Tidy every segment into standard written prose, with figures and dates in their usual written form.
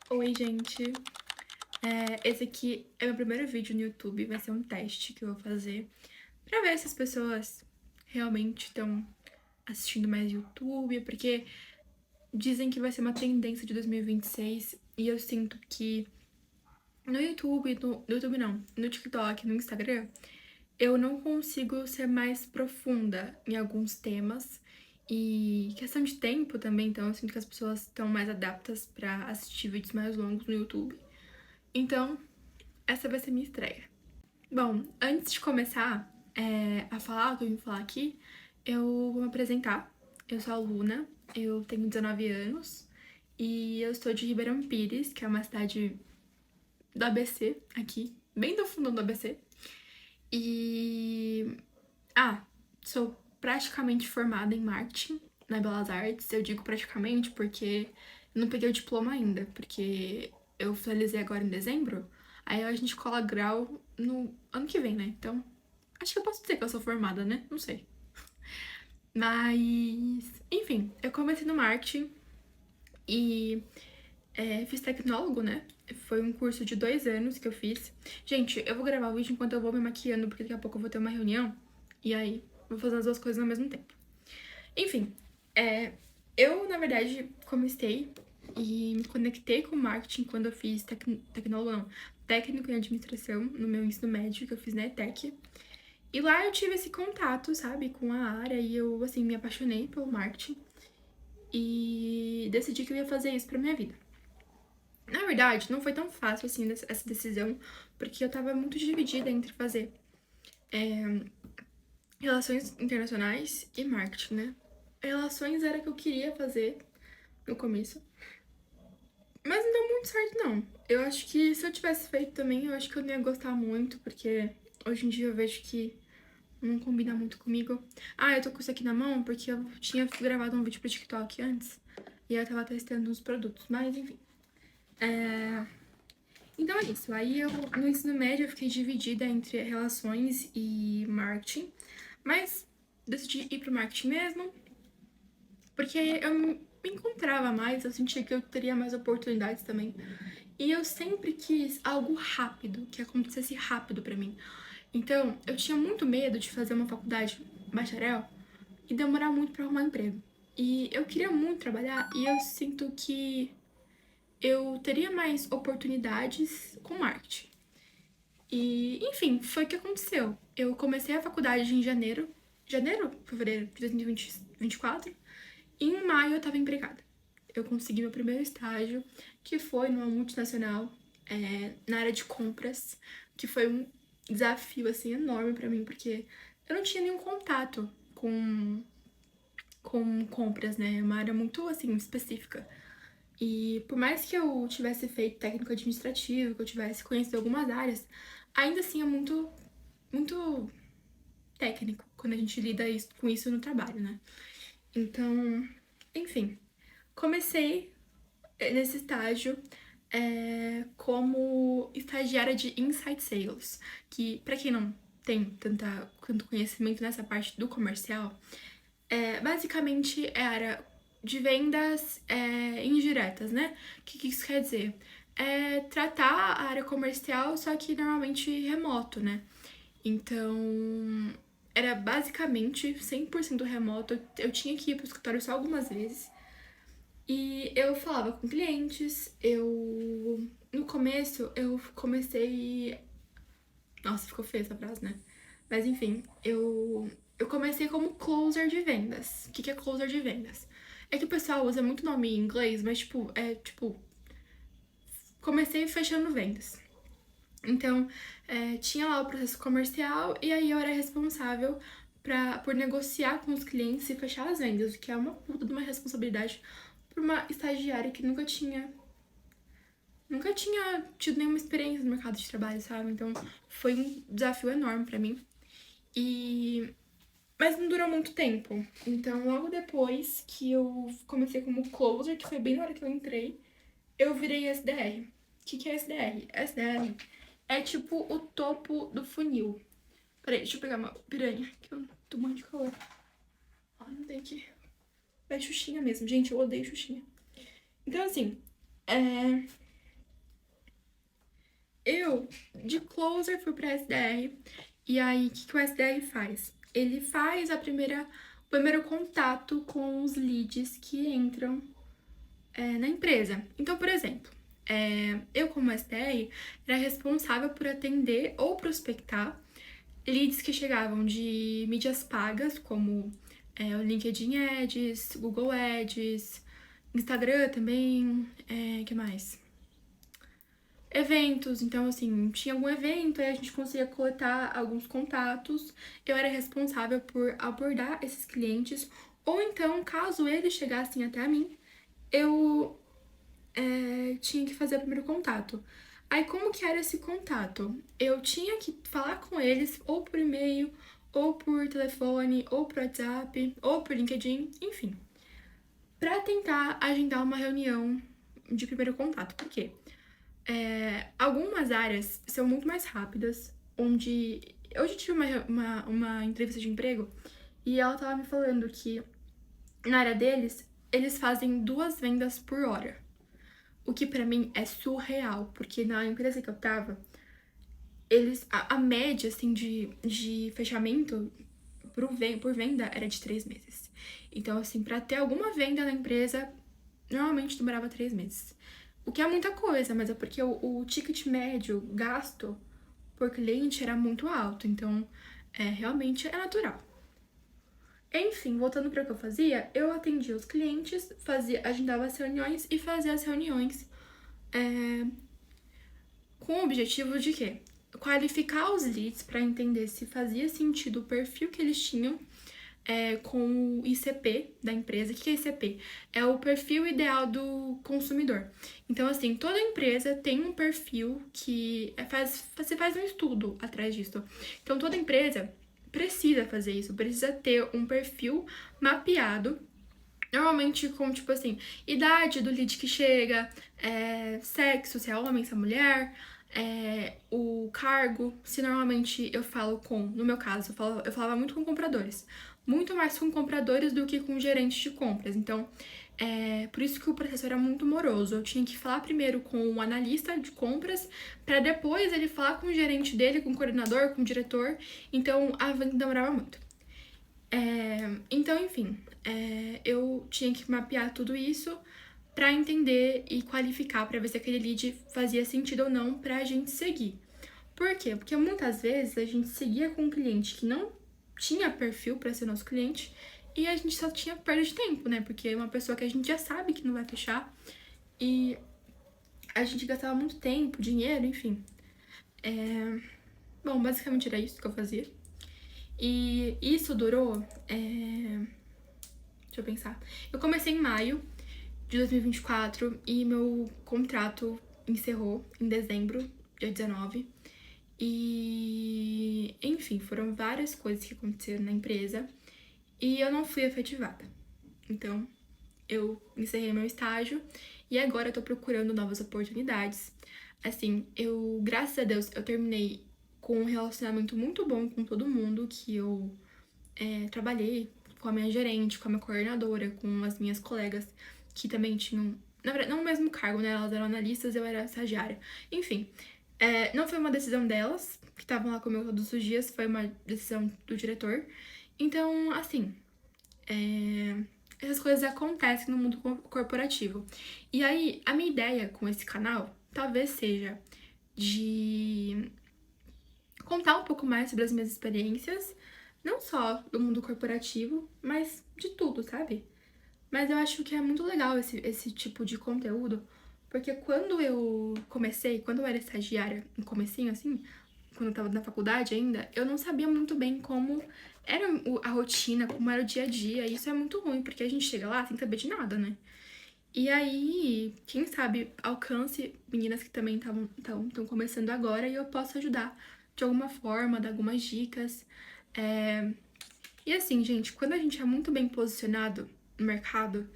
Oi, gente. Esse aqui é meu primeiro vídeo no YouTube, vai ser um teste que eu vou fazer pra ver se as pessoas realmente estão assistindo mais YouTube, porque dizem que vai ser uma tendência de 2026 e eu sinto que no YouTube, no YouTube não, no TikTok, no Instagram, eu não consigo ser mais profunda em alguns temas e questão de tempo também, então eu sinto que as pessoas estão mais adaptas pra assistir vídeos mais longos no YouTube. Então, essa vai ser minha estreia. Bom, antes de começar a falar o que eu vim falar aqui, eu vou me apresentar. Eu sou a Luna, eu tenho 19 anos e eu sou de Ribeirão Pires, que é uma cidade do ABC, aqui, bem do fundão do ABC. E. Ah, sou praticamente formada em marketing na Belas Artes. Eu digo praticamente porque eu não peguei o diploma ainda, porque eu finalizei agora em dezembro. Aí a gente cola grau no ano que vem, né? Então, acho que eu posso dizer que eu sou formada, né? Não sei. Mas, enfim, eu comecei no marketing e fiz tecnólogo, né? Foi um curso de 2 anos que eu fiz. Gente, eu vou gravar o vídeo enquanto eu vou me maquiando, porque daqui a pouco eu vou ter uma reunião. E aí, vou fazer as duas coisas ao mesmo tempo. Enfim, eu, na verdade, comecei e me conectei com marketing quando eu fiz tecnólogo, não, técnico em administração no meu ensino médio, que eu fiz na ETEC. E lá eu tive esse contato, sabe, com a área e eu, assim, me apaixonei pelo marketing e decidi que eu ia fazer isso pra minha vida. Na verdade, não foi tão fácil, assim, essa decisão, porque eu tava muito dividida entre fazer relações internacionais e marketing, né? Relações era o que eu queria fazer no começo, mas não deu muito certo, não. Eu acho que se eu tivesse feito também, eu acho que eu não ia gostar muito, porque hoje em dia eu vejo que não combina muito comigo. Ah, eu tô com isso aqui na mão porque eu tinha gravado um vídeo pro TikTok antes e eu tava testando uns produtos, mas enfim. Então é isso. Aí eu, no ensino médio, eu fiquei dividida entre relações e marketing, mas decidi ir pro marketing mesmo, porque eu me encontrava mais, eu sentia que eu teria mais oportunidades também. E eu sempre quis algo rápido, que acontecesse rápido pra mim. Então, eu tinha muito medo de fazer uma faculdade bacharel e demorar muito pra arrumar emprego. E eu queria muito trabalhar e eu sinto que eu teria mais oportunidades com marketing. E, enfim, foi o que aconteceu. Eu comecei a faculdade em fevereiro de 2024, e em maio eu tava empregada. Eu consegui meu primeiro estágio, que foi numa multinacional, na área de compras, que foi um desafio, assim, enorme pra mim, porque eu não tinha nenhum contato com compras, né? É uma área muito, assim, específica. E por mais que eu tivesse feito técnico administrativo, que eu tivesse conhecido algumas áreas, ainda assim é muito técnico quando a gente lida com isso no trabalho, né? Então, enfim, comecei nesse estágio como estagiária de Inside Sales, que pra quem não tem tanto conhecimento nessa parte do comercial, basicamente é a área de vendas indiretas, né? O que isso quer dizer? É tratar a área comercial, só que normalmente remoto, né? Então, era basicamente 100% remoto. Eu tinha que ir pro escritório só algumas vezes. E eu falava com clientes, eu. No começo, eu comecei. Nossa, ficou feia essa frase, né? Mas enfim, eu comecei como closer de vendas. O que é closer de vendas? É que o pessoal usa muito nome em inglês, mas tipo, comecei fechando vendas. Então, tinha lá o processo comercial e aí eu era responsável por negociar com os clientes e fechar as vendas, o que é uma puta de uma responsabilidade para uma estagiária que nunca tinha tido nenhuma experiência no mercado de trabalho, sabe? Então, foi um desafio enorme para mim. E mas não durou muito tempo. Então, logo depois que eu comecei como closer, que foi bem na hora que eu entrei, eu virei SDR. O que é SDR? SDR é tipo o topo do funil. Peraí, deixa eu pegar uma piranha, que eu tô muito de calor. Ai, não tem que. É Xuxinha mesmo, gente, eu odeio Xuxinha. Então, assim, Eu, de closer, fui pra SDR. E aí, o que, que o SDR faz? Ele faz o primeiro contato com os leads que entram na empresa. Então, por exemplo, eu como SDR era responsável por atender ou prospectar leads que chegavam de mídias pagas, como o LinkedIn Ads, Google Ads, Instagram também, que mais? Eventos, então assim, tinha algum evento, aí a gente conseguia coletar alguns contatos, eu era responsável por abordar esses clientes, ou então, caso eles chegassem até mim, eu tinha que fazer o primeiro contato. Aí como que era esse contato? Eu tinha que falar com eles ou por e-mail, ou por telefone, ou por WhatsApp, ou por LinkedIn, enfim, para tentar agendar uma reunião de primeiro contato. Por quê? Algumas áreas são muito mais rápidas, onde eu já tive uma entrevista de emprego e ela tava me falando que na área deles, eles fazem 2 vendas por hora. O que pra mim é surreal, porque na empresa que eu tava, a média assim de fechamento por venda era de 3 meses. Então, assim, pra ter alguma venda na empresa, normalmente demorava 3 meses. O que é muita coisa, mas é porque o ticket médio gasto por cliente era muito alto, então realmente é natural. Enfim, voltando para o que eu fazia, eu atendia os clientes, agendava as reuniões e fazia as reuniões é, com o objetivo de quê? Qualificar os leads para entender se fazia sentido o perfil que eles tinham com o ICP da empresa. O que é ICP? É o perfil ideal do consumidor. Então, assim, toda empresa tem um perfil que você faz um estudo atrás disso. Então, toda empresa precisa fazer isso, precisa ter um perfil mapeado. Normalmente com, tipo assim, idade do lead que chega, sexo, se é homem, se é mulher, o cargo, se normalmente eu falo no meu caso, eu falava muito com compradores. Muito mais com compradores do que com gerentes de compras. Então, por isso que o processo era muito moroso. Eu tinha que falar primeiro com o analista de compras, para depois ele falar com o gerente dele, com o coordenador, com o diretor. Então, a venda demorava muito. Então, enfim, eu tinha que mapear tudo isso para entender e qualificar para ver se aquele lead fazia sentido ou não para a gente seguir. Por quê? Porque muitas vezes a gente seguia com um cliente que não tinha perfil para ser nosso cliente e a gente só tinha perda de tempo, né? Porque é uma pessoa que a gente já sabe que não vai fechar e a gente gastava muito tempo, dinheiro, enfim. Bom, basicamente era isso que eu fazia. E isso durou. Deixa eu pensar. Eu comecei em maio de 2024 e meu contrato encerrou em dezembro, dia 19. E, enfim, foram várias coisas que aconteceram na empresa e eu não fui efetivada. Então, eu encerrei meu estágio e agora eu tô procurando novas oportunidades. Assim, graças a Deus, eu terminei com um relacionamento muito bom com todo mundo que eu trabalhei, com a minha gerente, com a minha coordenadora, com as minhas colegas que também tinham, na verdade, não o mesmo cargo, né? Elas eram analistas, eu era estagiária. Enfim, não foi uma decisão delas, que estavam lá comigo todos os dias, foi uma decisão do diretor. Então, assim, essas coisas acontecem no mundo corporativo. E aí, a minha ideia com esse canal talvez seja de contar um pouco mais sobre as minhas experiências, não só do mundo corporativo, mas de tudo, sabe? Mas eu acho que é muito legal esse tipo de conteúdo, porque quando eu era estagiária, no comecinho, assim, quando eu tava na faculdade ainda, eu não sabia muito bem como era a rotina, como era o dia a dia, e isso é muito ruim, porque a gente chega lá sem saber de nada, né? E aí, quem sabe, alcance meninas que também estão começando agora e eu posso ajudar de alguma forma, dar algumas dicas. E assim, gente, quando a gente é muito bem posicionado no mercado,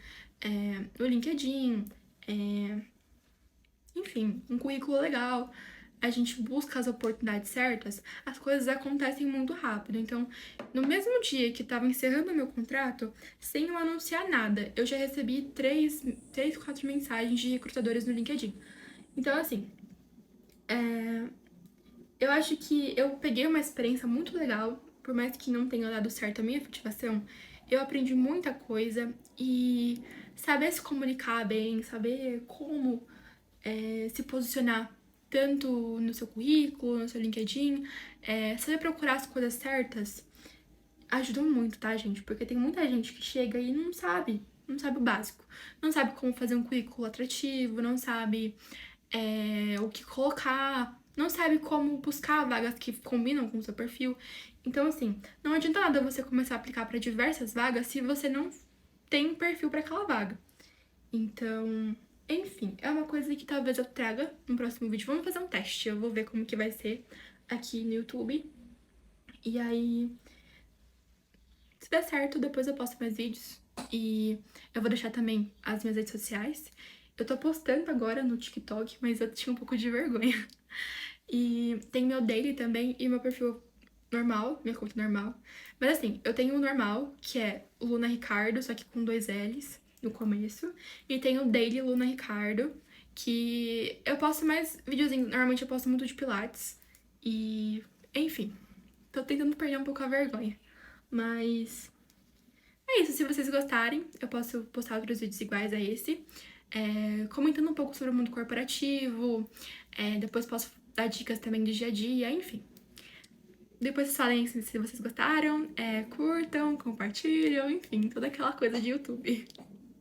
no LinkedIn, enfim, um currículo legal, a gente busca as oportunidades certas, as coisas acontecem muito rápido. Então, no mesmo dia que estava encerrando o meu contrato, sem eu anunciar nada, eu já recebi 4 mensagens de recrutadores no LinkedIn. Então, assim, Eu acho que eu peguei uma experiência muito legal, por mais que não tenha dado certo a minha efetivação, eu aprendi muita coisa e saber se comunicar bem, saber como se posicionar tanto no seu currículo, no seu LinkedIn, saber procurar as coisas certas, ajudou muito, tá, gente? Porque tem muita gente que chega e não sabe o básico. Não sabe como fazer um currículo atrativo, não sabe o que colocar, não sabe como buscar vagas que combinam com o seu perfil. Então, assim, não adianta nada você começar a aplicar para diversas vagas se você não tem perfil para aquela vaga. Então, enfim, é uma coisa que talvez eu traga no próximo vídeo. Vamos fazer um teste, eu vou ver como que vai ser aqui no YouTube. E aí, se der certo, depois eu posto mais vídeos. E eu vou deixar também as minhas redes sociais. Eu tô postando agora no TikTok, mas eu tinha um pouco de vergonha. E tem meu daily também e meu perfil normal, minha conta normal. Mas assim, eu tenho o normal, que é o Luna Ricardo, só que com 2 L's no começo. E tem o daily Luna Ricardo, que eu posto mais videozinhos. Normalmente eu posto muito de pilates. E, enfim, tô tentando perder um pouco a vergonha. Mas é isso, se vocês gostarem, eu posso postar outros vídeos iguais a esse, comentando um pouco sobre o mundo corporativo, depois posso dar dicas também do dia a dia, enfim. Depois vocês falem se vocês gostaram, curtam, compartilham, enfim, toda aquela coisa de YouTube.